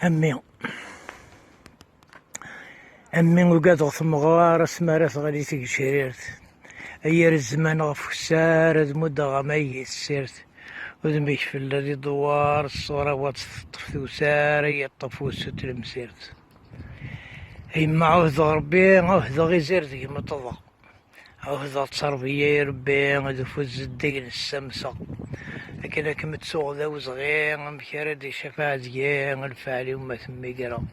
أمي وقاد غثمغار اسمارة غادي تقشريرت أيار الزمان غف كسار مدة غمي السيرت وذنبيك في الذي دوار الصورة واتطف وسار يطفوس تلمسيرت أي ما عوض ربي عوض غي زيرت كيما تضغ عوض تصرفيا ربي غادي فوز الدقن السمسة لكن كم تسوغ ذا وصغير مكردي شفاعة زيان الفعلي وما ثمي قرا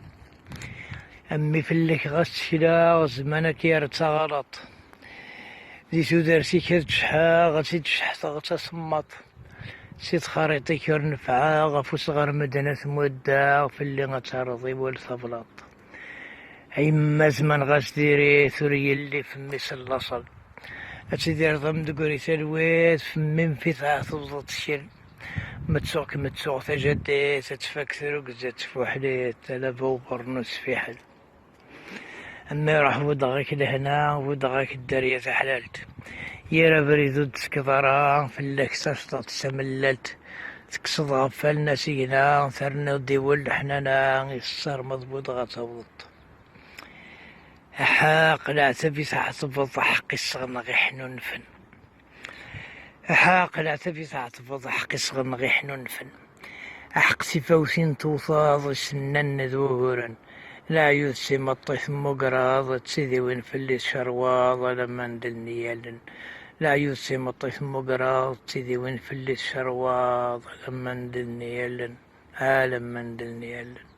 أمي فلك غسلا غزمانك يارتا غلط دي تودرسي كتشحا غتي تشحت غتصمط سيت خريطي كير نفعا غفو صغار مدنة مودة فاللي غترضي والثبلط أيما زمان غاسديري ثري اللي فمي سلاصل أتدير ضم دقوري تلويت فمي مفيثها تبضط الشر متسوق تجدي تتفكثر وقزت فوحليت تلفا وقرنوس في حل أما يروح ودغاك لهنا ودغاك الدرية حلالت يرا بريدو تسكضرا في اللكسة تسمللت تكسض غفال ناسينا ثرنا ديول حنانا يصار مضبوط غتبضط أحاق لا تبي تحتفظ حق الصغن غي حنون فن أحاق لا تبي تحتفظ حق الصغن غي حنون فن أحق سفوسين توصاض سنن ذورا لا يوسي مطيث مقراض تسيدي وين فلي شرواض لما ندلني يلن لا يوسي مطيث مقراض تسيدي وين فلي شرواض لما ندلني يلن لما ندلني يلن